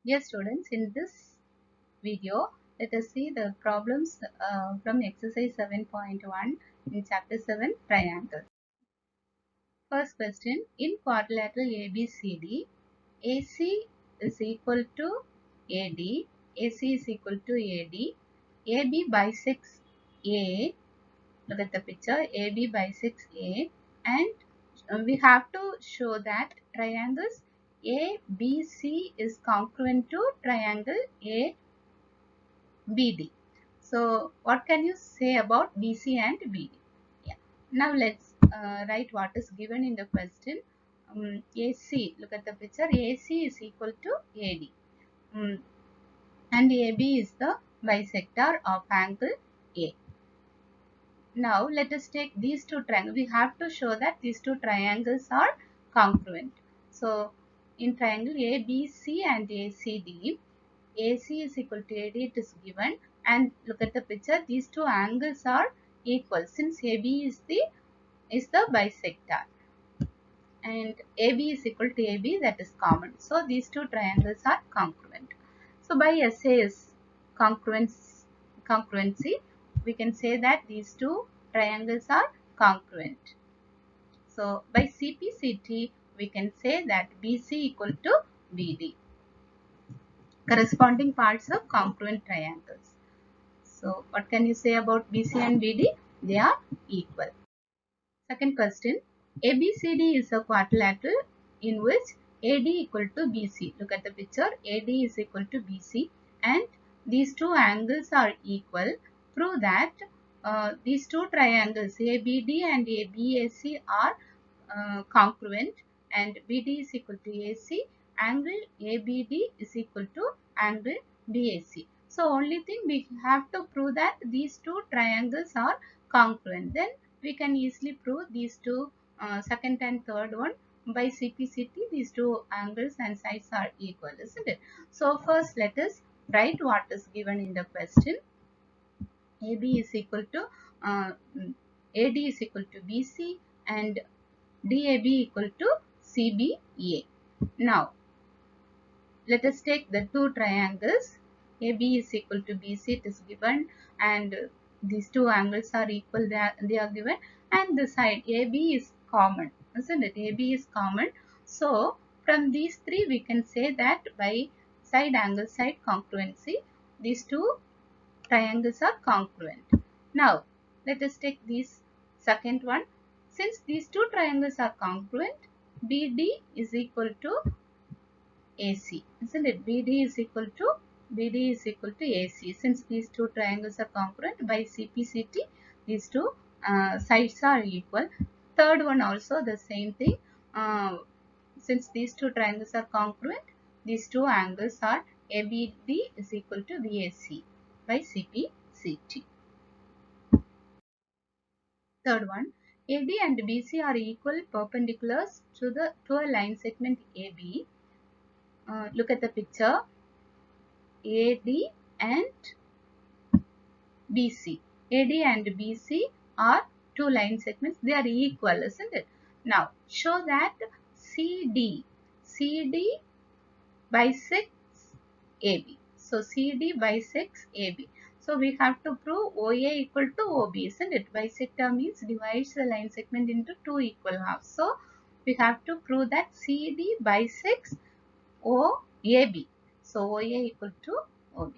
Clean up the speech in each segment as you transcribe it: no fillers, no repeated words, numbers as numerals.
Dear students, in this video, let us see the problems from exercise 7.1 in chapter 7 triangle. First question, in quadrilateral ABCD, AC is equal to AD, AC is equal to AD, AB bisects A, look at the picture, AB bisects A, and we have to show that triangles ABC is congruent to triangle ABD. So what can you say about BC and BD? Yeah. Now let's write what is given in the question. AC, look at the picture, AC is equal to AD. And AB is the bisector of angle A. Now let us take these two triangles. We have to show that these two triangles are congruent. So in triangle ABC and ACD, AC is equal to AD, it is given, and look at the picture, these two angles are equal since AB is the bisector and AB is equal to AB, that is common. So these two triangles are congruent. So by SAS congruency, we can say that these two triangles are congruent. So by CPCT, we can say that BC equal to BD. Corresponding parts of congruent triangles. So what can you say about BC and BD? They are equal. Second question, ABCD is a quadrilateral in which AD equal to BC. Look at the picture, AD is equal to BC and these two angles are equal. Prove that these two triangles ABD and ABAC are congruent and BD is equal to AC. Angle ABD is equal to angle BAC. So only thing we have to prove that these two triangles are congruent. Then we can easily prove these two second and third one by CPCT. These two angles and sides are equal, isn't it? So first let us write what is given in the question. AB is equal to AD is equal to BC and DAB equal to CBA. Now let us take the two triangles. AB is equal to BC, it is given, and these two angles are equal, they are given, and the side AB is common, isn't it? AB is common. So from these three we can say that by side angle side congruency, these two triangles are congruent. Now let us take this second one. Since these two triangles are congruent, BD is equal to AC, isn't it? BD is equal to AC. Since these two triangles are congruent by CPCT, these two sides are equal. Third one also the same thing. Since these two triangles are congruent, these two angles are ABD is equal to BAC by CPCT. Third one, AD and BC are equal perpendiculars to a line segment AB. Look at the picture. AD and BC. AD and BC are two line segments. They are equal, isn't it? Now, show that CD bisects AB. So, CD bisects AB. So, we have to prove OA equal to OB, isn't it? Bisector means divides the line segment into two equal halves. So, we have to prove that CD bisects OAB. So, OA equal to OB.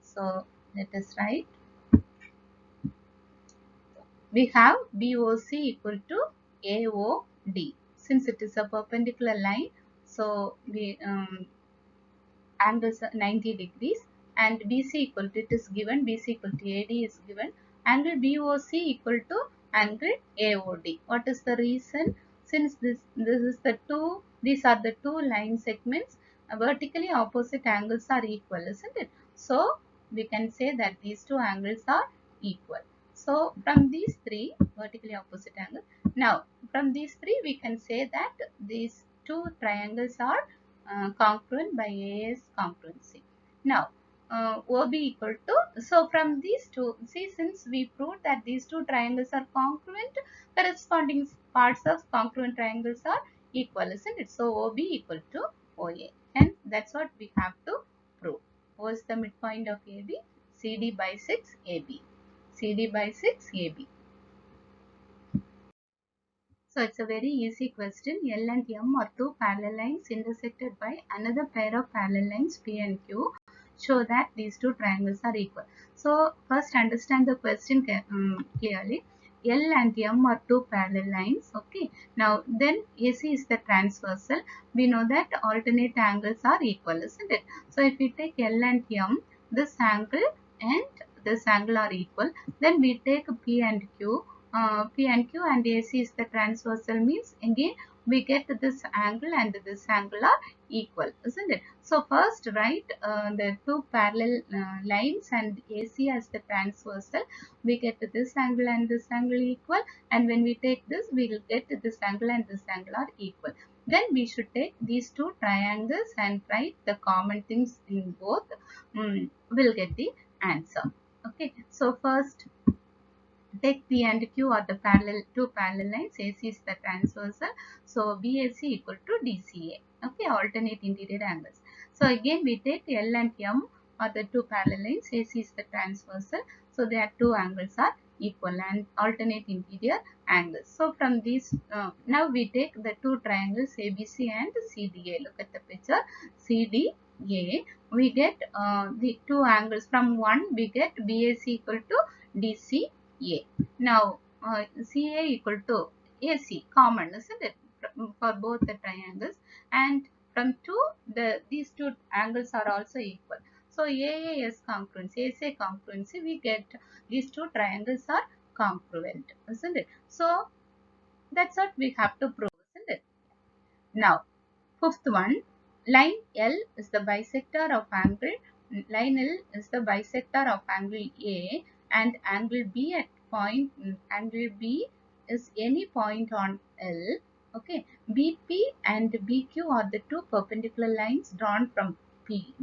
So, let us write. We have BOC equal to AOD. Since it is a perpendicular line, so we angles 90 degrees and BC equal to, it is given, BC equal to AD is given, angle BOC equal to angle AOD. What is the reason? Since these are the two line segments, vertically opposite angles are equal, isn't it? So we can say that these two angles are equal. So from these three vertically opposite angles, now from these three we can say that these two triangles are congruent by AS congruency. Now OB equal to, so from these two, see, since we proved that these two triangles are congruent, corresponding parts of congruent triangles are equal, isn't it? So OB equal to OA, hence That's what we have to prove. What's the midpoint of AB? CD bisects AB. CD bisects AB. So it's a very easy question. L and M are two parallel lines intersected by another pair of parallel lines P and Q. Show that these two triangles are equal. So first understand the question clearly. L and M are two parallel lines. Okay. Now then AC is the transversal. We know that alternate angles are equal, isn't it? So if we take L and M, this angle and this angle are equal. Then we take P and Q. P and Q and AC is the transversal, means again we get this angle and this angle are equal, isn't it? So first write the two parallel lines and AC as the transversal. We get this angle and this angle equal, and when we take this we will get this angle and this angle are equal. Then we should take these two triangles and write the common things in both. We'll get the answer. Okay, so first take P and Q are the two parallel lines. AC is the transversal. So BAC equal to DCA. Okay, alternate interior angles. So again we take L and M are the two parallel lines. AC is the transversal. So their two angles are equal and alternate interior angles. So from these, now we take the two triangles ABC and CDA. Look at the picture. CDA. We get the two angles. From one we get BAC equal to DCA. Now, CA equal to AC, common, isn't it, for both the triangles? And from 2, these two angles are also equal. So, AA is congruency, AC congruency, we get these two triangles are congruent, isn't it? So, that's what we have to prove, isn't it? Now, fifth one, line L is the bisector of angle, line L is the bisector of angle A and angle B at point, angle B is any point on L. Okay, BP and BQ are the two perpendicular lines drawn from B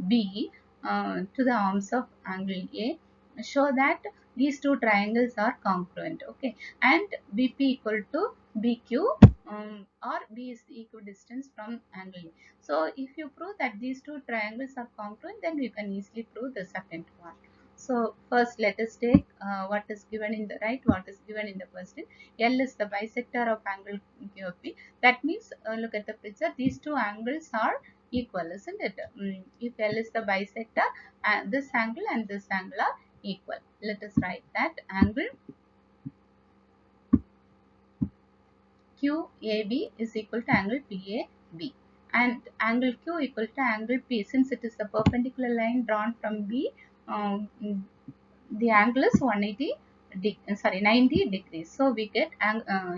to the arms of angle A. Show that these two triangles are congruent. Okay, and BP equal to BQ or B is the equidistance from angle A. So if you prove that these two triangles are congruent, then you can easily prove the second one. So first let us take what is given in the what is given in the question. L is the bisector of angle QP. That means look at the picture. These two angles are equal, isn't it? If L is the bisector, this angle and this angle are equal. Let us write that angle QAB is equal to angle PAB and angle Q equal to angle P. Since it is a perpendicular line drawn from B, the angle is 90 degrees. So we get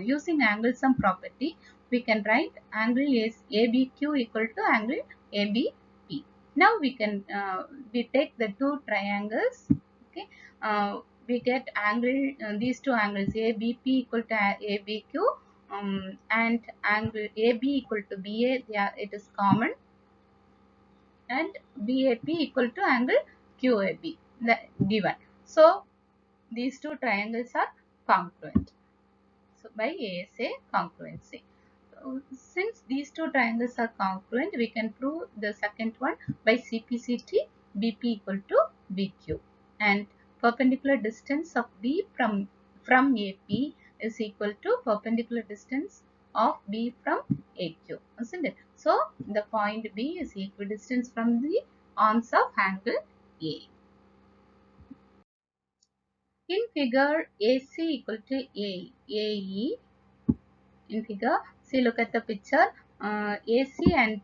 using angle sum property, we can write angle is ABQ equal to angle ABP. Now we can we take the two triangles. Okay, we get angle these two angles ABP equal to ABQ. And angle AB equal to BA, it is common, and BAP equal to angle QAB given. So these two triangles are congruent. So by ASA congruency. So, since these two triangles are congruent, we can prove the second one by CPCT BP equal to BQ, and perpendicular distance of B from AP is equal to perpendicular distance of B from AQ, isn't it? So the point B is equidistant from the arms of angle A. In figure, AC equal to AE. In figure, see, look at the picture. AC and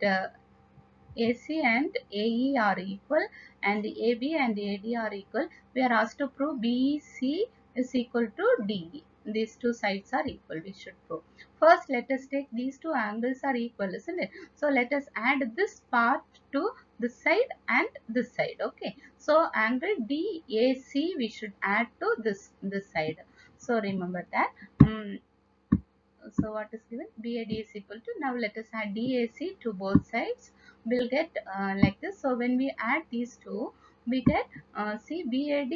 AE are equal, and AB and AD are equal. We are asked to prove BC is equal to DE. These two sides are equal. We should prove. First, let us take these two angles are equal, isn't it? So let us add this part to this side and this side. Okay. So angle DAC we should add to this side. So remember that. So what is given? BAD is equal to, now let us add DAC to both sides. We'll get like this. So when we add these two, we get see BAD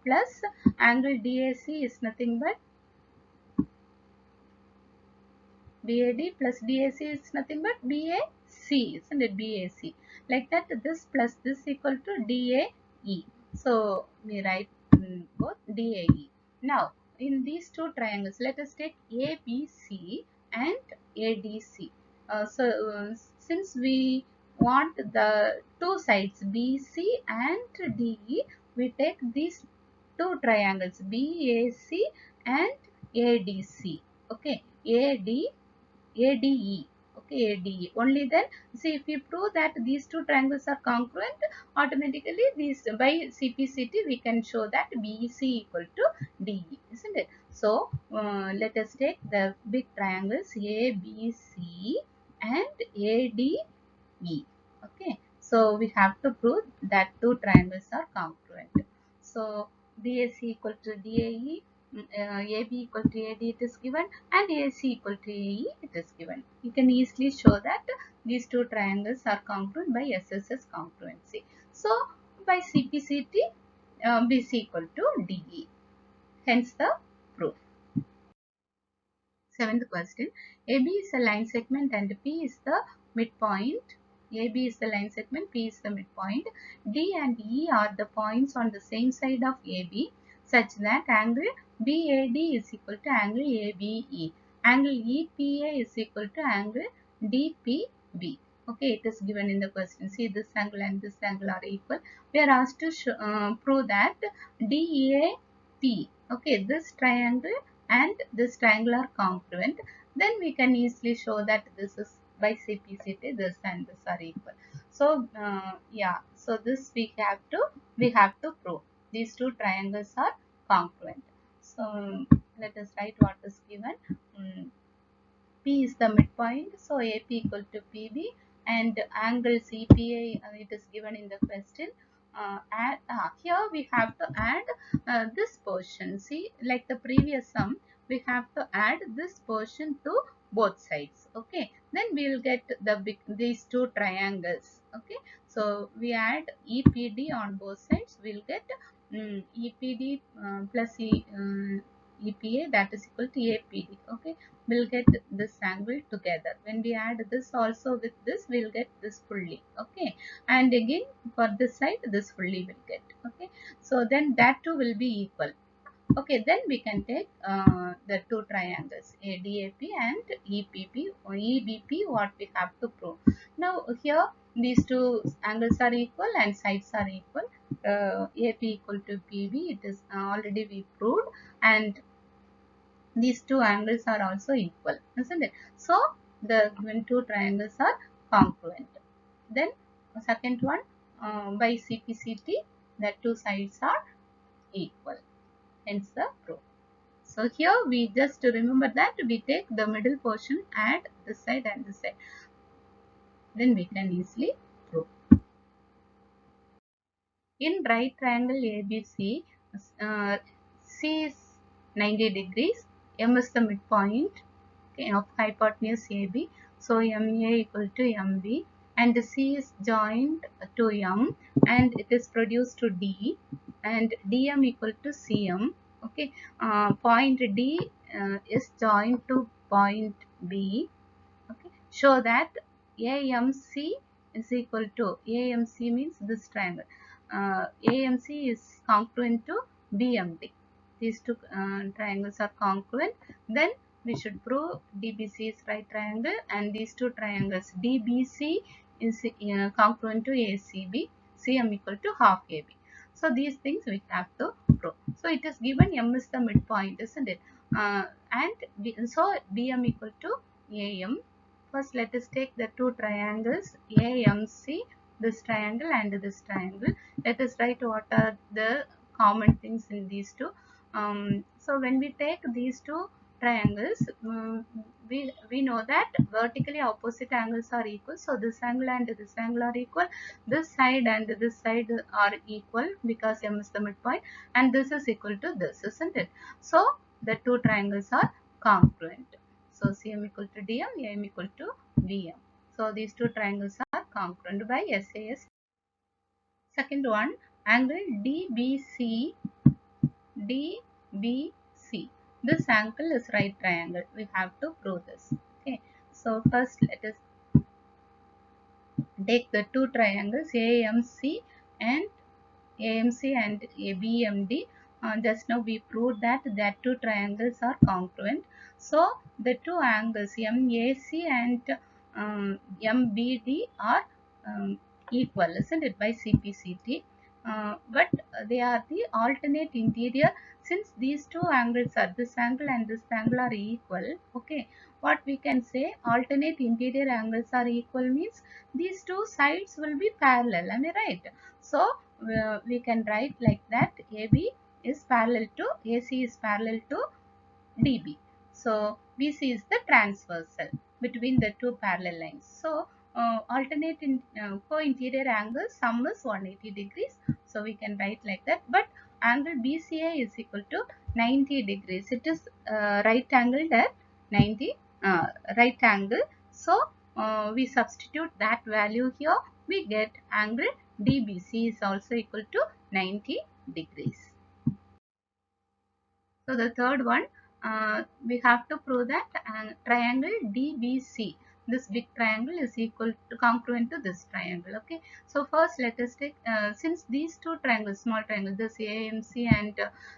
plus angle DAC is nothing but BAD plus DAC is nothing but BAC. C, isn't it? BAC. Like that, this plus this equal to DAE. So we write both DAE. Now, in these two triangles, let us take ABC and ADC. Since we want the two sides BC and DE, we take these two triangles BAC and ADC. Okay, ADE. Okay, ADE. Only then, see, if we prove that these two triangles are congruent, automatically these by CPCT we can show that BC equal to DE, isn't it? So let us take the big triangles ABC and ADE. Okay, so we have to prove that two triangles are congruent. So BAC equal to DAE, AB equal to AD it is given, and AC equal to AE it is given. You can easily show that these two triangles are congruent by SSS congruency. So by CPCT, BC equal to DE. Hence the proof. Seventh question. AB is a line segment and P is the midpoint. AB is the line segment, P is the midpoint. D and E are the points on the same side of AB such that angle BAD is equal to angle ABE. Angle EPA is equal to angle DPB. Okay, it is given in the question. See, this angle and this angle are equal. We are asked to prove that DAP, okay, this triangle and this triangle are congruent, then we can easily show that this is by CPCT, this and this are equal. So yeah, so this we have to prove these two triangles are congruent. So let us write what is given. P is the midpoint, so AP equal to PB, and angle CPA it is given in the question. Here we have to add this portion. See, like the previous sum, we have to add this portion to both sides. Okay, then we will get these two triangles. Okay, so we add EPD on both sides. We will get EPD plus EPA, that is equal to APD. Okay, we'll get this angle together. When we add this also with this, we'll get this fully. Okay, and again for this side, this fully will get. Okay, so then that two will be equal. Okay, then we can take the two triangles ADAP and EPP or EBP, what we have to prove. Now here these two angles are equal and sides are equal. AP equal to PB, it is already we proved, and these two angles are also equal, isn't it? So the given two triangles are congruent. Then second one, by CPCT, the two sides are equal. Hence the proof. So here we just remember that we take the middle portion, add this side and this side. Then we can easily prove. In right triangle ABC, C is 90 degrees, M is the midpoint, okay, of hypotenuse AB. So MA equal to MB, and C is joined to M, and it is produced to D, and DM equal to CM. Okay, point D is joined to point B. Okay, show that AMC is equal to, AMC means this triangle. AMC is congruent to BMD. These two triangles are congruent. Then we should prove DBC is right triangle, and these two triangles DBC is congruent to ACB, CM equal to half AB. So these things we have to prove. So it is given M is the midpoint, isn't it? So BM equal to AM. First let us take the two triangles AMC, this triangle and this triangle. Let us write what are the common things in these two. So when we take these two triangles, we know that vertically opposite angles are equal. So this angle and this angle are equal. This side and this side are equal because M is the midpoint, and this is equal to this, isn't it? So the two triangles are congruent. So CM equal to DM, AM equal to VM. So these two triangles are congruent by SAS. Second one, angle DBC. DBC. This angle is right triangle. We have to prove this. Okay. So first let us take the two triangles AMC and ABMD. Just now we proved that two triangles are congruent. So the two angles MAC and MBD are equal, isn't it, by CPCT? But they are the alternate interior. Since these two angles are, this angle and this angle are equal, okay, what we can say, alternate interior angles are equal means these two sides will be parallel, am I right? So we can write like that, AB is parallel to AC is parallel to DB. So BC is the transversal between the two parallel lines. So alternate co-interior angles, sum is 180 degrees. So we can write like that. But angle BCA is equal to 90 degrees. It is right angled at 90 right angle. So we substitute that value here. We get angle DBC is also equal to 90 degrees. So the third one, we have to prove that triangle DBC, this big triangle, is equal to congruent to this triangle. Okay. So first let us take, since these two triangles, small triangles, this AMC and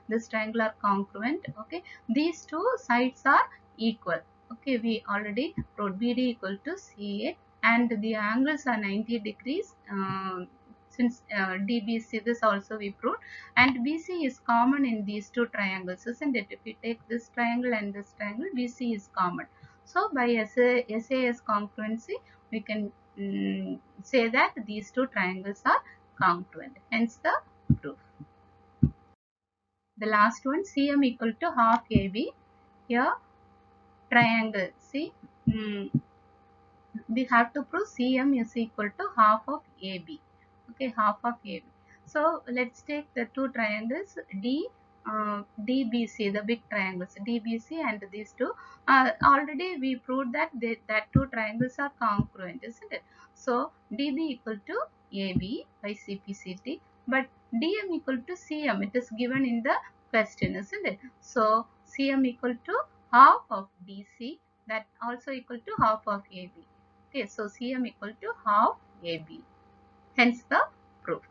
this triangle are congruent. Okay. These two sides are equal. Okay. We already wrote BD equal to CA and the angles are 90 degrees. Since DBC, this also we proved, and BC is common in these two triangles, isn't it? If we take this triangle and this triangle, BC is common. So by SAS congruency, we can say that these two triangles are congruent. Hence the proof. The last one, CM equal to half AB. Here triangle, see, we have to prove CM is equal to half of AB. Okay, half of AB. So let's take the two triangles DBC, the big triangles DBC and these two. Already we proved that that two triangles are congruent, isn't it? So DB equal to AB by CPCT, but DM equal to CM. It is given in the question, isn't it? So CM equal to half of DC, that also equal to half of AB. Okay, so CM equal to half AB. Hence the proof.